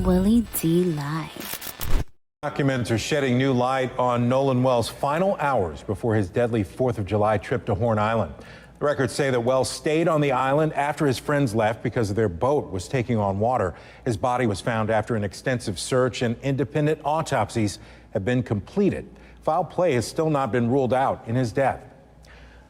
Willie D. Live. Documents are shedding new light on Nolan Wells' final hours before his deadly 4th of July trip to Horn Island. The records say that Wells stayed on the island after his friends left because their boat was taking on water. His body was found after an extensive search, and independent autopsies have been completed. Foul play has still not been ruled out in his death.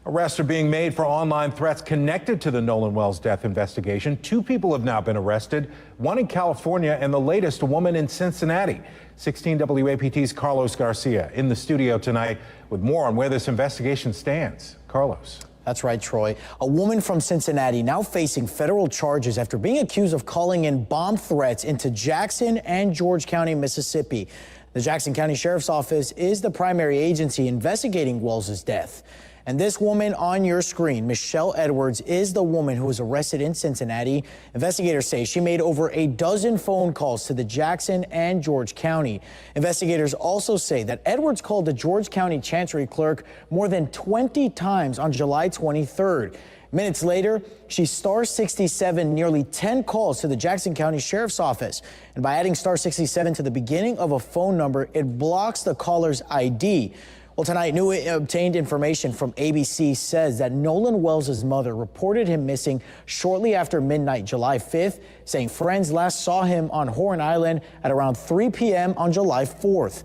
Arrests are being made for online threats connected to the Nolan Wells death investigation. 2 people have now been arrested, one in California and the latest, a woman in Cincinnati. 16 WAPT's Carlos Garcia in the studio tonight with more on where this investigation stands. Carlos. That's right, Troy. A woman from Cincinnati now facing federal charges after being accused of calling in bomb threats into Jackson and George County, Mississippi. The Jackson County Sheriff's Office is the primary agency investigating Wells' death. And this woman on your screen, Michelle Edwards, is the woman who was arrested in Cincinnati. Investigators say she made over a dozen phone calls to the Jackson and George County. Investigators also say that Edwards called the George County Chancery clerk more than 20 times on July 23rd. Minutes later, she star 67 nearly 10 calls to the Jackson County Sheriff's Office. And by adding star 67 to the beginning of a phone number, it blocks the caller's ID. Well, tonight, new obtained information from ABC says that Nolan Wells' mother reported him missing shortly after midnight, July 5th, saying friends last saw him on Horn Island at around 3 p.m. on July 4th.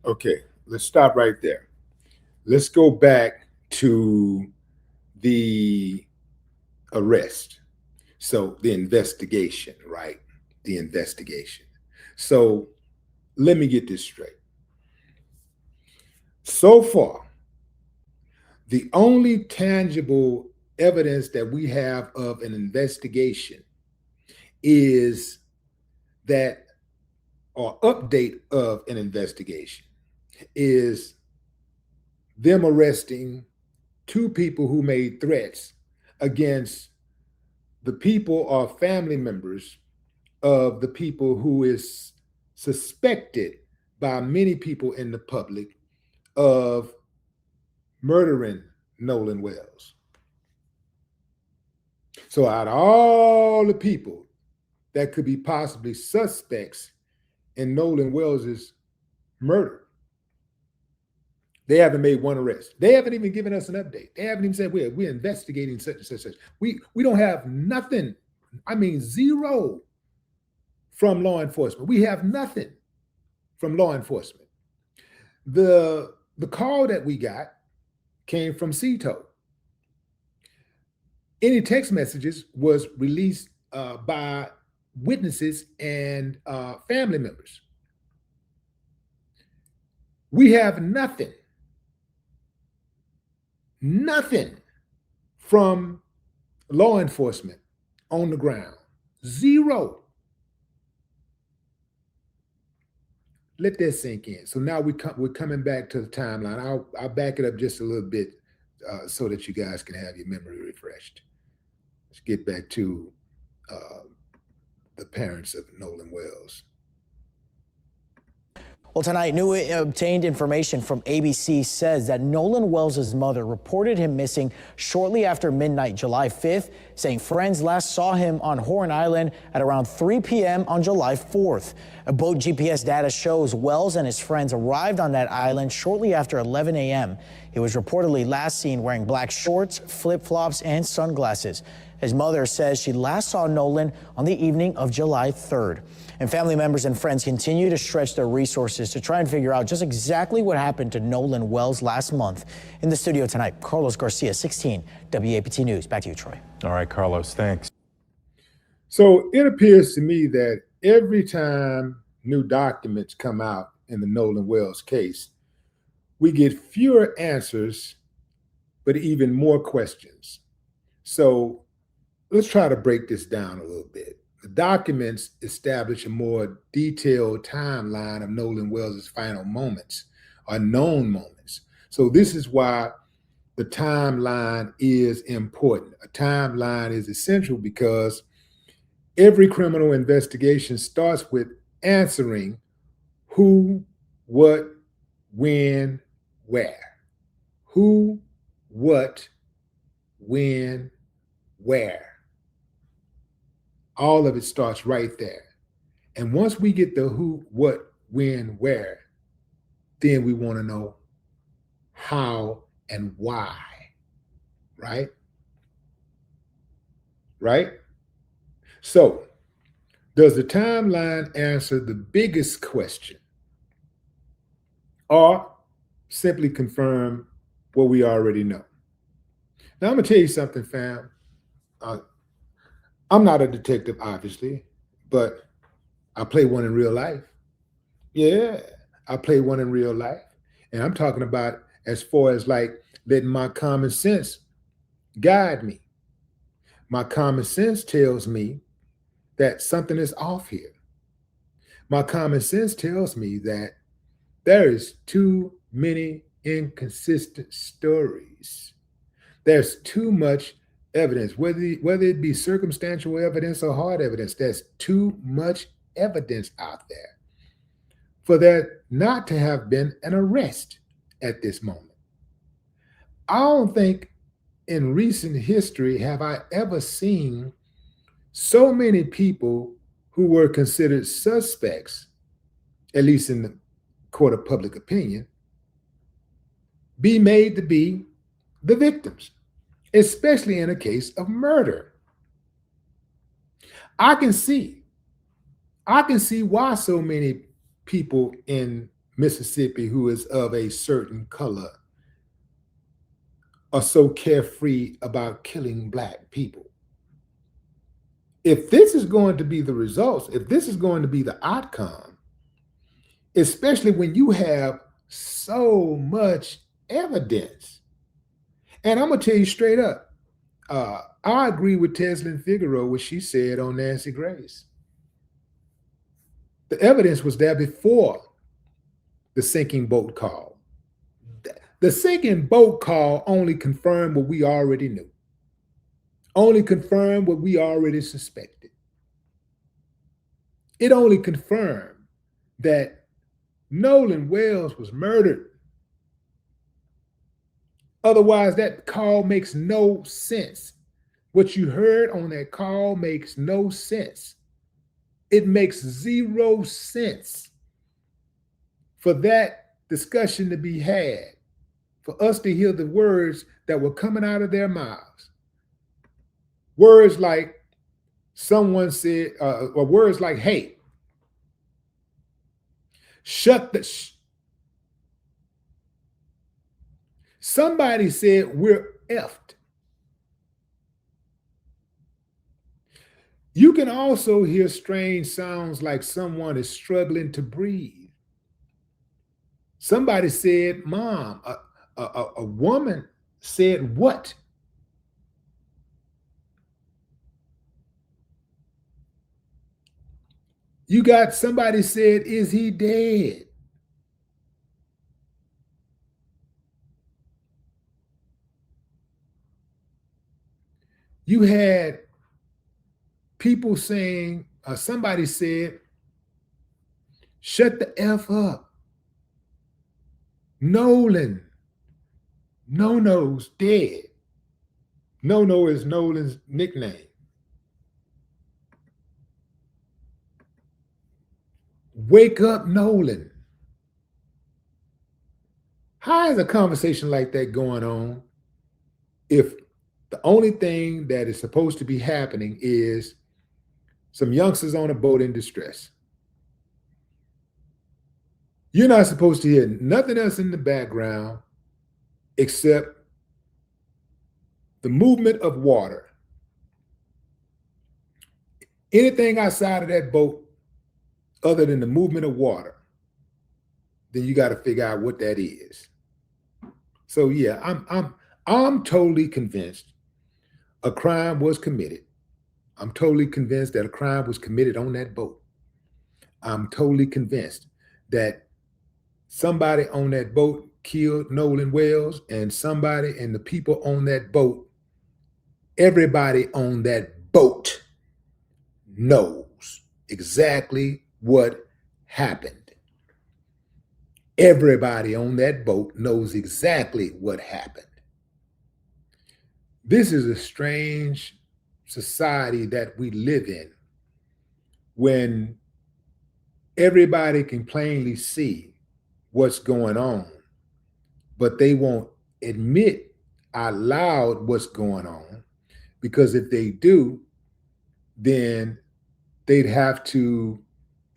Okay, let's stop right there. Let's go back to the arrest. So the investigation, right? The investigation. So let me get this straight. So far, the only tangible evidence that we have of an investigation is that, or update of an investigation, is them arresting 2 people who made threats against the people or family members of the people who is suspected by many people in the public of murdering Nolan Wells. So out of all the people that could be possibly suspects in Nolan Wells's murder, they haven't made one arrest. They haven't even given us an update. They haven't even said we're investigating such and such. We don't have nothing. I mean, zero from law enforcement. We have nothing from law enforcement. The call that we got came from CETO. Any text messages was released by witnesses and family members. We have nothing from law enforcement on the ground. Zero. Let that sink in. So now we're coming back to the timeline. I'll back it up just a little bit so that you guys can have your memory refreshed. Let's get back to the parents of Nolan Wells. Well, tonight, new obtained information from ABC says that Nolan Wells' mother reported him missing shortly after midnight, July 5th, saying friends last saw him on Horn Island at around 3 p.m. on July 4th. A boat GPS data shows Wells and his friends arrived on that island shortly after 11 a.m. He was reportedly last seen wearing black shorts, flip-flops, and sunglasses. His mother says she last saw Nolan on the evening of July 3rd. And family members and friends continue to stretch their resources to try and figure out just exactly what happened to Nolan Wells last month. In the studio tonight, Carlos Garcia, 16 WAPT News. Back to you, Troy. All right, Carlos, thanks. So it appears to me that every time new documents come out in the Nolan Wells case, we get fewer answers, but even more questions. So let's try to break this down a little bit. The documents establish a more detailed timeline of Nolan Wells' final moments, or known moments. So this is why the timeline is important. A timeline is essential because every criminal investigation starts with answering who, what, when, where. Who, what, when, where. All of it starts right there. And once we get the who, what, when, where, then we want to know how and why, right? Right? So, does the timeline answer the biggest question or simply confirm what we already know? Now, I'm going to tell you something, fam. I'm not a detective, obviously, but I play one in real life. Yeah, I play one in real life. And I'm talking about as far as like letting my common sense guide me. My common sense tells me that something is off here. My common sense tells me that there is too many inconsistent stories. There's too much evidence, whether it be circumstantial evidence or hard evidence. There's too much evidence out there for there not to have been an arrest at this moment. I don't think in recent history have I ever seen so many people who were considered suspects, at least in the court of public opinion, be made to be the victims, especially in a case of murder. I can see why so many people in Mississippi who is of a certain color are so carefree about killing Black people. If this is going to be the results, if this is going to be the outcome, especially when you have so much evidence, and I'm going to tell you straight up, I agree with Teslin Figaro, what she said on Nancy Grace. The evidence was there before the sinking boat call. The sinking boat call only confirmed what we already knew, only confirmed what we already suspected. It only confirmed that Nolan Wells was murdered. Otherwise, that call makes no sense. What you heard on that call makes no sense. It makes zero sense for that discussion to be had, for us to hear the words that were coming out of their mouths. Words like someone said, or words like, hey, shut the, somebody said we're effed. You can also hear strange sounds like someone is struggling to breathe. Somebody said, Mom, a woman said, what? You got somebody said, is he dead? You had people saying, somebody said, shut the F up. Nolan, No-No's dead. No-No is Nolan's nickname. Wake up, Nolan. How is a conversation like that going on if the only thing that is supposed to be happening is some youngsters on a boat in distress? You're not supposed to hear nothing else in the background except the movement of water. Anything outside of that boat other than the movement of water, then you got to figure out what that is. So yeah, I'm totally convinced a crime was committed. I'm totally convinced that a crime was committed on that boat. I'm totally convinced that somebody on that boat killed Nolan Wells, and somebody and the people on that boat, everybody on that boat knows exactly what happened. Everybody on that boat knows exactly what happened. This is a strange society that we live in when Everybody can plainly see what's going on, but they won't admit out loud what's going on, because if they do, then they'd have to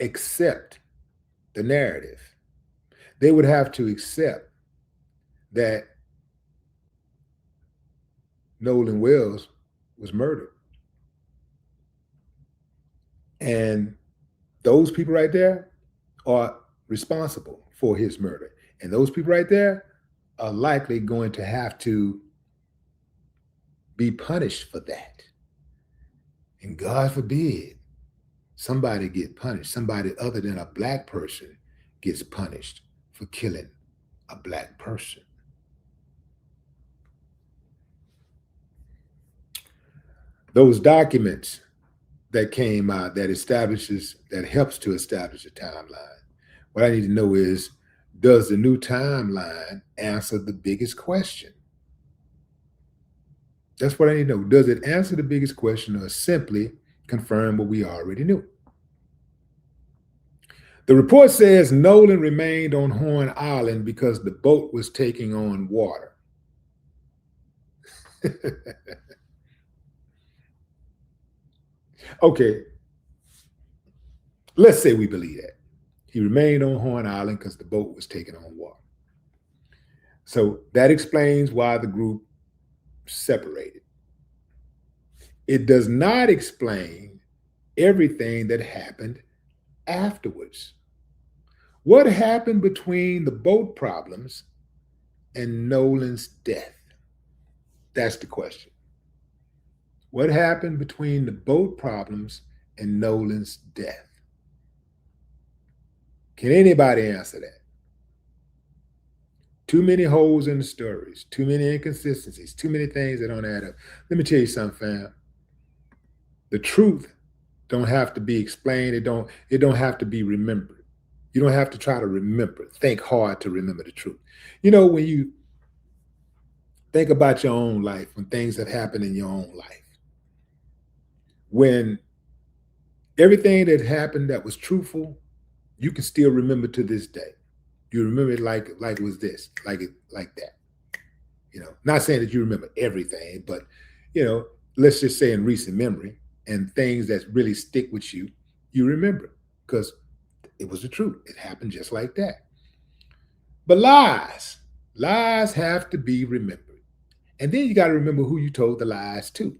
accept the narrative. They would have to accept that Nolan Wells was murdered. And those people right there are responsible for his murder. And those people right there are likely going to have to be punished for that. And God forbid somebody get punished, somebody other than a Black person gets punished for killing a Black person. Those documents that came out that helps to establish a timeline. What I need to know is, does the new timeline answer the biggest question? That's what I need to know. Does it answer the biggest question, or simply confirm what we already knew? The report says Nolan remained on Horn Island because the boat was taking on water. Okay, let's say we believe that. He remained on Horn Island because the boat was taking on water. So that explains why the group separated. It does not explain everything that happened afterwards. What happened between the boat problems and Nolan's death? That's the question. What happened between the boat problems and Nolan's death? Can anybody answer that? Too many holes in the stories, too many inconsistencies, too many things that don't add up. Let me tell you something, fam. The truth don't have to be explained. It don't have to be remembered. You don't have to try to remember, think hard to remember the truth. You know, when you think about your own life, when things have happened in your own life, when everything that happened that was truthful, you can still remember to this day. You remember it like it was this, like that. You know, not saying that you remember everything, but, you know, let's just say in recent memory, and things that really stick with you, you remember, because it was the truth. It happened just like that. But lies have to be remembered. And then you got to remember who you told the lies to.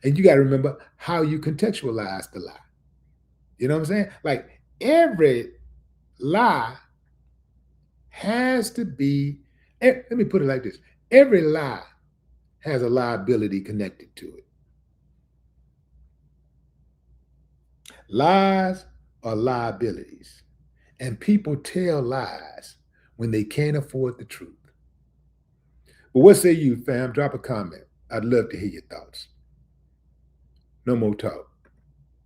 And you got to remember how you contextualize the lie. You know what I'm saying? Like, every lie has to be, let me put it like this. Every lie has a liability connected to it. Lies are liabilities, and people tell lies when they can't afford the truth. But what say you, fam? Drop a comment. I'd love to hear your thoughts. No more talk.